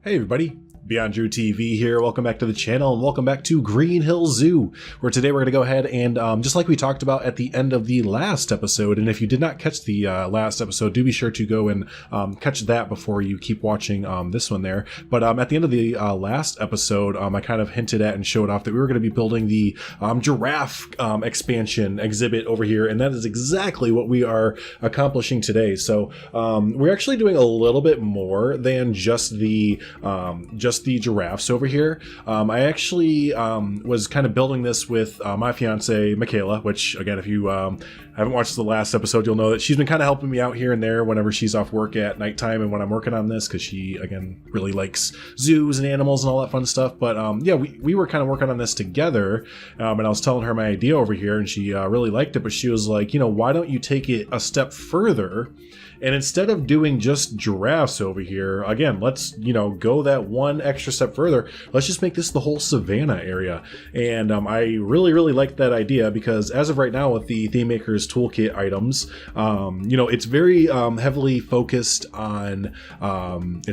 Hey everybody, BeyondDrewTV here. Welcome back to the channel and welcome back to Green Hill Zoo, where today we're going to go ahead and just like we talked about at the end of the last episode, and if you did not catch the last episode, do be sure to go and catch that before you keep watching this one there. But at the end of the last episode, I kind of hinted at and showed off that we were going to be building the Giraffe expansion exhibit over here, and that is exactly what we are accomplishing today. So we're actually doing a little bit more than just the giraffes over here. I actually was kind of building this with my fiance Michaela, which again, if you haven't watched the last episode, you'll know that she's been kind of helping me out here and there whenever she's off work at nighttime and when I'm working on this, because she again really likes zoos and animals and all that fun stuff. But yeah, we were kind of working on this together, and I was telling her my idea over here, and she really liked it, but she was like, you know, why don't you take it a step further? And instead of doing just giraffes over here, again, let's, you know, go that one extra step further. Let's just make this the whole savanna area. And I really like that idea, because as of right now with the Theme Maker's Toolkit items, you know, it's very heavily focused on, the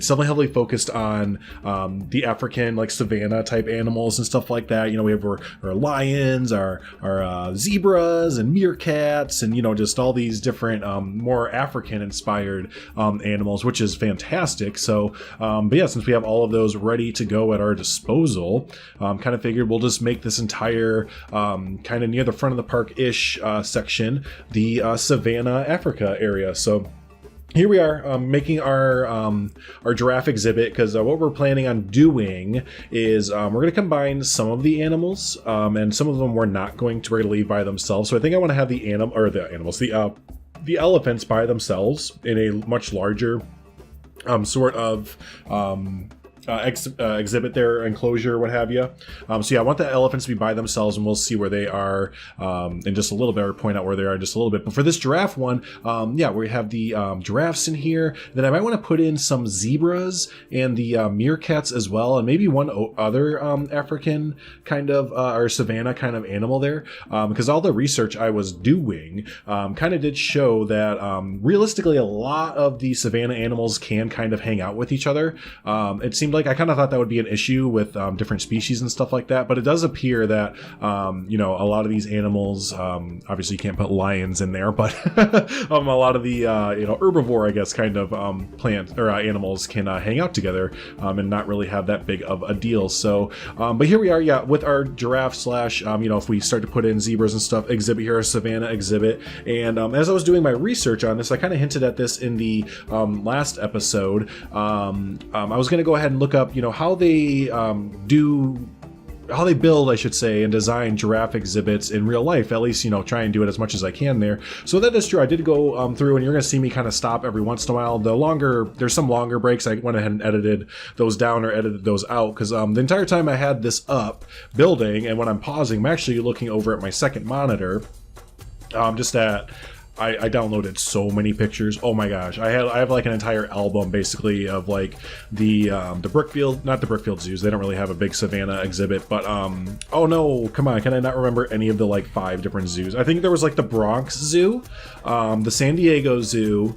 African, like, savanna type animals and stuff like that. You know, we have our lions, our zebras and meerkats, and, you know, just all these different more African inspired animals, which is fantastic. So but yeah, since we have all of those ready to go at our disposal, kind of figured we'll just make this entire kind of near the front of the park-ish section the Savannah Africa area. So here we are making our giraffe exhibit, because what we're planning on doing is we're going to combine some of the animals, and some of them we're not going to leave by themselves. So I think I want to have the elephants by themselves in a much larger sort of exhibit, their enclosure, what have you. So yeah, I want the elephants to be by themselves, and we'll see where they are in just a little bit, or point out where they are in just a little bit. But for this giraffe one, yeah, we have the giraffes in here. Then I might want to put in some zebras and the meerkats as well, and maybe one other African kind of or savanna kind of animal there, because all the research I was doing kind of did show that realistically a lot of the savanna animals can kind of hang out with each other. It seemed like I kind of thought that would be an issue with different species and stuff like that, but it does appear that you know, a lot of these animals, obviously you can't put lions in there, but a lot of the you know, herbivore, I guess, kind of plant or animals can hang out together and not really have that big of a deal. So but here we are, yeah, with our giraffe slash you know, if we start to put in zebras and stuff exhibit here, a savanna exhibit. And as I was doing my research on this, I kind of hinted at this in the last episode. I was going to go ahead and look up, you know, how they build, I should say, and design giraffe exhibits in real life. At least, you know, try and do it as much as I can there. So that is true. I did go through, and you're going to see me kind of stop every once in a while. There's some longer breaks. I went ahead and edited those down or edited those out, because the entire time I had this up building, and when I'm pausing, I'm actually looking over at my second monitor, I downloaded so many pictures. Oh my gosh. I have like an entire album basically of like the Brookfield, not the Brookfield zoos. They don't really have a big Savannah exhibit, but oh no, come on. Can I not remember any of the like 5 different zoos? I think there was like the Bronx Zoo, the San Diego Zoo,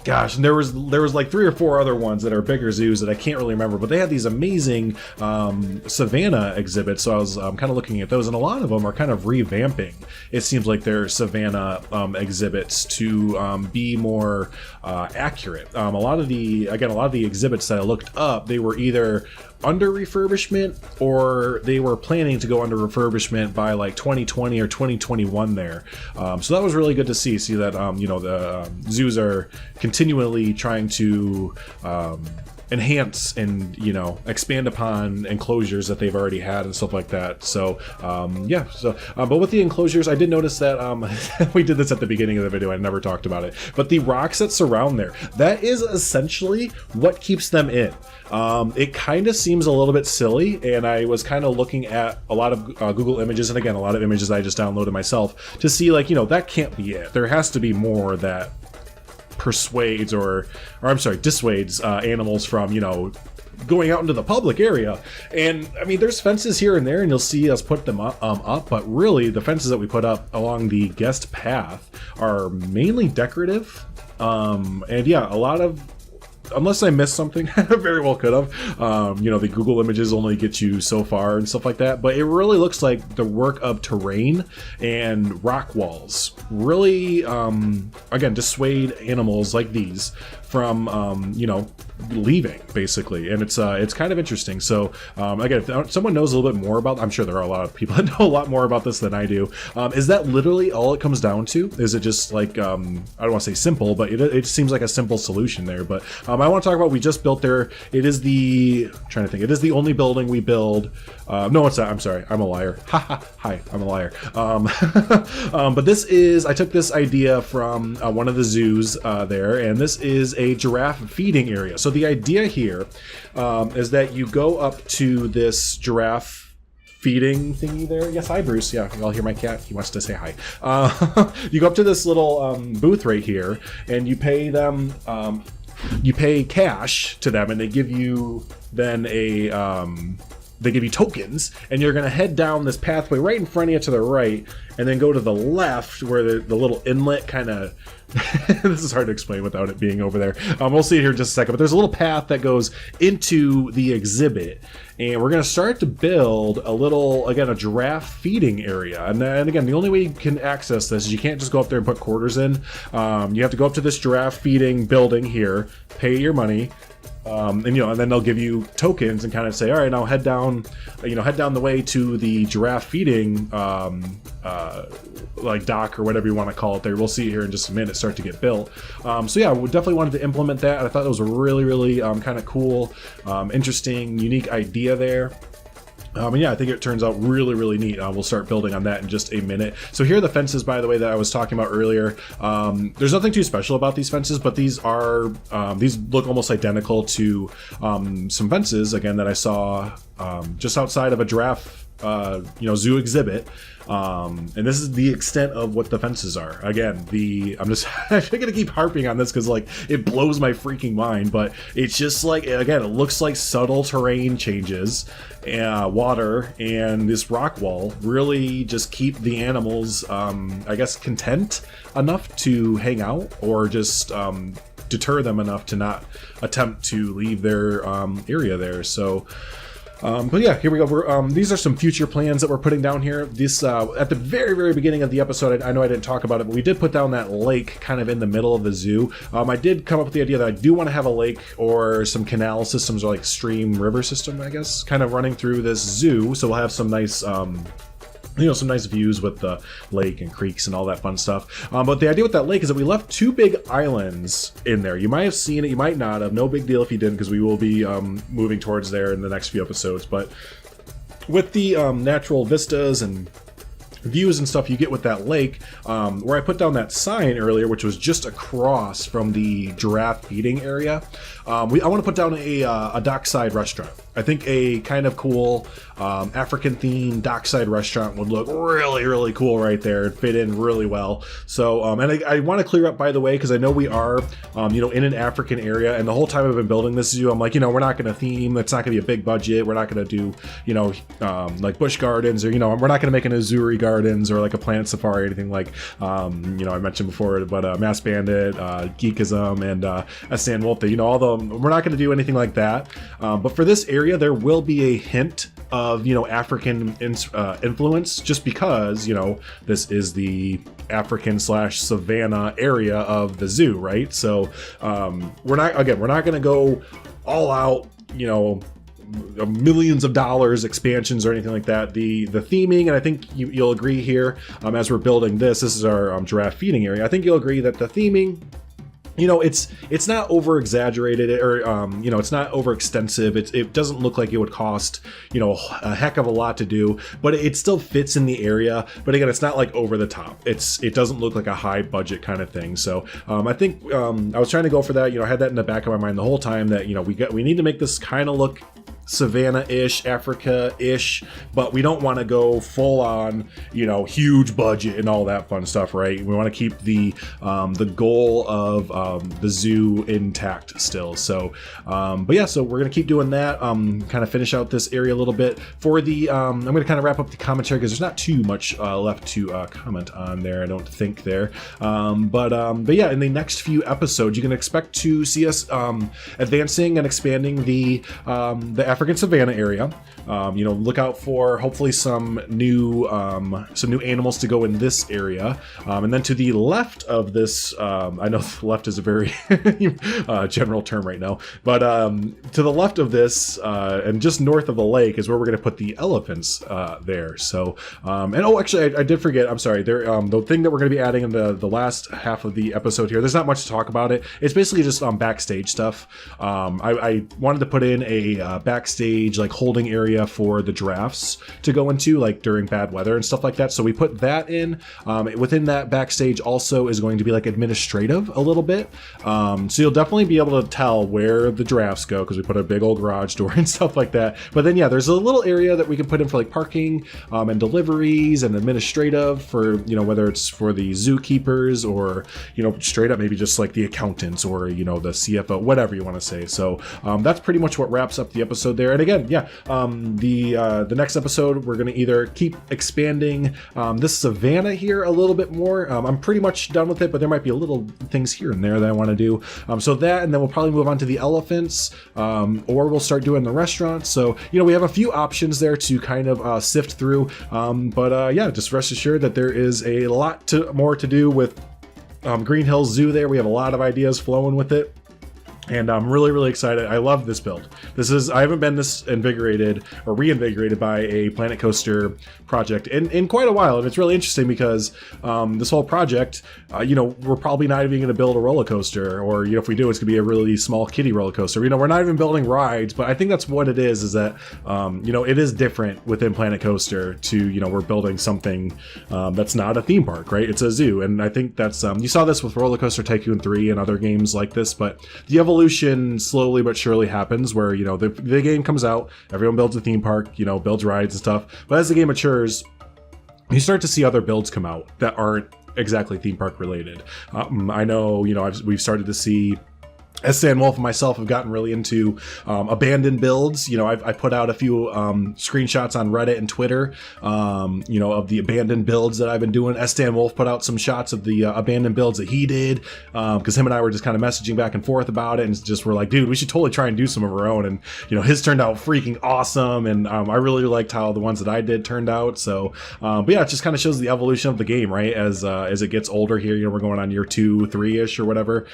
gosh, and there was like 3 or 4 other ones that are bigger zoos that I can't really remember, but they had these amazing savanna exhibits. So I was kind of looking at those, and a lot of them are kind of revamping, it seems like, their savanna exhibits to be more accurate. A lot of the exhibits that I looked up, they were either under refurbishment or they were planning to go under refurbishment by like 2020 or 2021 there. So that was really good to see that you know, the zoos are continually trying to enhance and, you know, expand upon enclosures that they've already had and stuff like that. So yeah, so but with the enclosures, I did notice that we did this at the beginning of the video, I never talked about it, but the rocks that surround there, that is essentially what keeps them in. It kind of seems a little bit silly, and I was kind of looking at a lot of Google images, and again, a lot of images I just downloaded myself, to see, like, you know, that can't be it. There has to be more that persuades dissuades animals from, you know, going out into the public area. And I mean, there's fences here and there, and you'll see us put them up, but really the fences that we put up along the guest path are mainly decorative. And yeah, a lot of unless I missed something, very well could have. You know, the Google images only get you so far and stuff like that, but it really looks like the work of terrain and rock walls really, again, dissuade animals like these from, you know, leaving basically. And it's kind of interesting. So again, if someone knows a little bit more about, I'm sure there are a lot of people that know a lot more about this than I do. Is that literally all it comes down to? Is it just like, I don't want to say simple, but it seems like a simple solution there. But I want to talk about, we just built there. It is the, I'm trying to think, it is the only building we build. No, it's not. I'm sorry. I'm a liar. Hi, I'm a liar. But this is, I took this idea from one of the zoos there, and this is a giraffe feeding area. So the idea here is that you go up to this giraffe feeding thingy there. Yes, hi Bruce. Yeah, y'all hear my cat. He wants to say hi. You go up to this little booth right here, and you pay them. You pay cash to them, and they give you then a. They give you tokens, and you're going to head down this pathway right in front of you to the right, and then go to the left where the little inlet kind of. This is hard to explain without it being over there. We'll see it here in just a second, but there's a little path that goes into the exhibit, and we're going to start to build a little, again, a giraffe feeding area. And then again, the only way you can access this is you can't just go up there and put quarters in. You have to go up to this giraffe feeding building here, pay your money. And you know, and then they'll give you tokens and kind of say, all right, now head down, you know, head down the way to the giraffe feeding, like dock or whatever you want to call it there. We'll see here in just a minute start to get built. So yeah, we definitely wanted to implement that. I thought it was a really kind of cool, interesting, unique idea there. And yeah, I think it turns out really neat. We'll start building on that in just a minute. So here are the fences, by the way, that I was talking about earlier. There's nothing too special about these fences, but these are these look almost identical to some fences, again, that I saw just outside of a giraffe you know, zoo exhibit. And this is the extent of what the fences are. Again, I'm just I'm gonna keep harping on this because like it blows my freaking mind, but it's just like, again, it looks like subtle terrain changes, water and this rock wall really just keep the animals, I guess, content enough to hang out, or just deter them enough to not attempt to leave their area there. So but yeah, here we go. These are some future plans that we're putting down here. This at the very beginning of the episode, I know I didn't talk about it, but we did put down that lake kind of in the middle of the zoo. I did come up with the idea that I do want to have a lake or some canal systems, or like stream river system, I guess, kind of running through this zoo. So we'll have some nice you know, some nice views with the lake and creeks and all that fun stuff. But the idea with that lake is that we left two big islands in there. You might have seen it, you might not have. No big deal if you didn't, because we will be moving towards there in the next few episodes. But with the natural vistas and views and stuff you get with that lake, where I put down that sign earlier, which was just across from the giraffe feeding area, I want to put down a dockside restaurant. I think a kind of cool African themed dockside restaurant would look really cool right there. It'd fit in really well. So and I want to clear up, by the way, because I know we are you know, in an African area, and the whole time I've been building this zoo, I'm like, you know, we're not going to theme, it's not going to be a big budget, we're not going to do, you know, like bush gardens, or, you know, we're not going to make an Azuri gardens or like a planet safari or anything like you know, I mentioned before, but Mass Bandit, Geekism, and Stan Wolf, you know, all the, we're not going to do anything like that. But for this area, there will be a hint of, you know, African influence, just because, you know, this is the African / savannah area of the zoo, right? So we're not going to go all out, you know, millions of dollars expansions or anything like that. The theming, and I think you'll agree here, as we're building this is our giraffe feeding area. I think you'll agree that the theming, you know, it's not over exaggerated, or you know, it's not over extensive. It doesn't look like it would cost, you know, a heck of a lot to do, but it still fits in the area. But again, it's not like over the top. It doesn't look like a high budget kind of thing. So I think I was trying to go for that. You know, I had that in the back of my mind the whole time, that, you know, we need to make this kind of look Savannah-ish, Africa-ish, but we don't want to go full on, huge budget and all that fun stuff, right? We want to keep the goal of the zoo intact still. So, but yeah, so we're gonna keep doing that. Kind of finish out this area a little bit for the. I'm gonna kind of wrap up the commentary because there's not too much left to comment on there. I don't think there. But yeah, in the next few episodes, you can expect to see us advancing and expanding the African savanna area. Look out for hopefully some new animals to go in this area, and then to the left of this, I know left is a very general term right now, but to the left of this and just north of the lake is where we're going to put the elephants there. So actually I did forget, I'm sorry, there the thing that we're going to be adding in the last half of the episode here, there's not much to talk about it. It's basically just backstage stuff. I wanted to put in a backstage like holding area for the giraffes to go into like during bad weather and stuff like that, so we put that in. Within that backstage also is going to be like administrative a little bit, so you'll definitely be able to tell where the giraffes go because we put a big old garage door and stuff like that. But then yeah, there's a little area that we can put in for like parking and deliveries and administrative for whether it's for the zookeepers or straight up maybe just like the accountants or the CFO, whatever you want to say. So that's pretty much what wraps up the episode there. And again, yeah, the next episode we're going to either keep expanding this savanna here a little bit more. I'm pretty much done with it, but there might be a little things here and there that I want to do. So that, and then we'll probably move on to the elephants, or we'll start doing the restaurants. So we have a few options there to kind of sift through. But yeah, just rest assured that there is a lot more to do with Green Hills Zoo there. We have a lot of ideas flowing with it. And I'm really, really excited. I love this build. I haven't been this invigorated or reinvigorated by a Planet Coaster project in quite a while. And it's really interesting because this whole project, we're probably not even going to build a roller coaster, or, if we do, it's going to be a really small kiddie roller coaster. We're not even building rides, but I think that's what it is that, it is different within Planet Coaster to, we're building something that's not a theme park, right? It's a zoo. And I think that's, you saw this with RollerCoaster Tycoon 3 and other games like this, but the evolution slowly but surely happens where the game comes out, everyone builds a theme park, builds rides and stuff, but as the game matures you start to see other builds come out that aren't exactly theme park related. I know we've started to see Stan Wolf and myself have gotten really into abandoned builds. I put out a few screenshots on Reddit and Twitter, of the abandoned builds that I've been doing. Stan Wolf put out some shots of the abandoned builds that he did, because him and I were just kind of messaging back and forth about it, and just were like, dude, we should totally try and do some of our own. And his turned out freaking awesome, and I really liked how the ones that I did turned out. So, but yeah, it just kind of shows the evolution of the game, right? As it gets older here, we're going on year 2, 3-ish or whatever.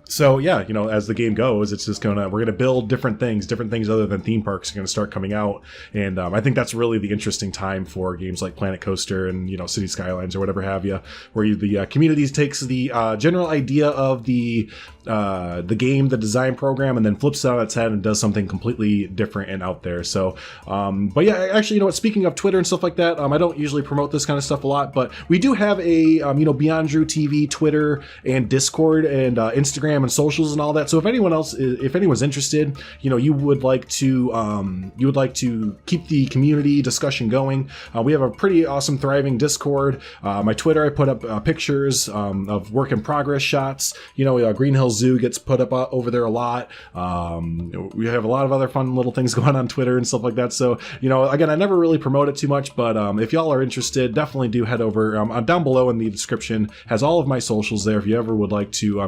So yeah, as the game goes, it's just we're gonna build different things other than theme parks are gonna start coming out, and I think that's really the interesting time for games like Planet Coaster and City Skylines or whatever have you, where the community takes the general idea of the game, the design program, and then flips it on its head and does something completely different and out there. So, but yeah, actually, speaking of Twitter and stuff like that, I don't usually promote this kind of stuff a lot, but we do have a BeyondDrewTV Twitter and Discord and Instagram and socials and all that. So if anyone's interested, you would like to keep the community discussion going, we have a pretty awesome thriving Discord. My Twitter, I put up pictures of work in progress shots. Green Hills Zoo gets put up over there a lot. We have a lot of other fun little things going on Twitter and stuff like that. So again, I never really promote it too much, but if y'all are interested, definitely do head over. Down below in the description has all of my socials there if you ever would like to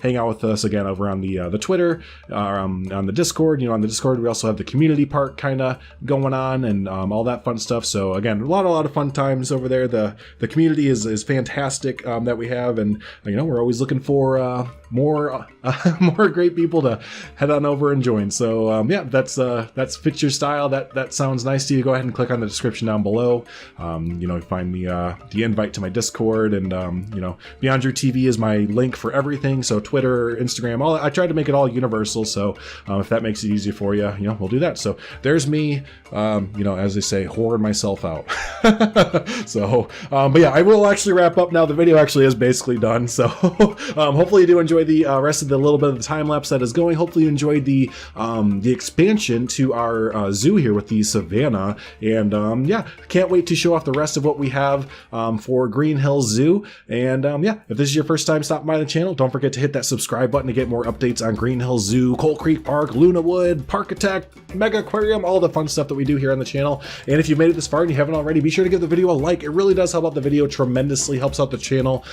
hang out with us again over on the Twitter, on the Discord. On the Discord we also have the community part kind of going on, and all that fun stuff. So again, a lot of fun times over there. The community is fantastic that we have, and we're always looking for more great people to head on over and join. So yeah, that's fits your style. That sounds nice to you. Go ahead and click on the description down below. Find the invite to my Discord, and BeyondDrewTV is my link for everything. So Twitter, Twitter, Instagram, all. I tried to make it all universal, so if that makes it easier for you, we'll do that. So there's me, as they say, whoring myself out. So, but yeah, I will actually wrap up now. The video actually is basically done. So hopefully you do enjoy the rest of the little bit of the time lapse that is going. Hopefully you enjoyed the expansion to our zoo here with the savannah. And yeah, can't wait to show off the rest of what we have for Green Hills Zoo. And yeah, if this is your first time stopping by the channel, don't forget to hit that subscribe button to get more updates on Green Hills Zoo, Coal Creek Park, Luna Wood, Park Attack, Mega Aquarium, all the fun stuff that we do here on the channel. And if you've made it this far and you haven't already, be sure to give the video a like. It really does help out the video tremendously, helps out the channel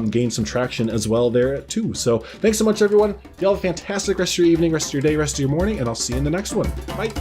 gain some traction as well there too. So thanks so much, everyone. Y'all have a fantastic rest of your evening, rest of your day, rest of your morning, and I'll see you in the next one. Bye.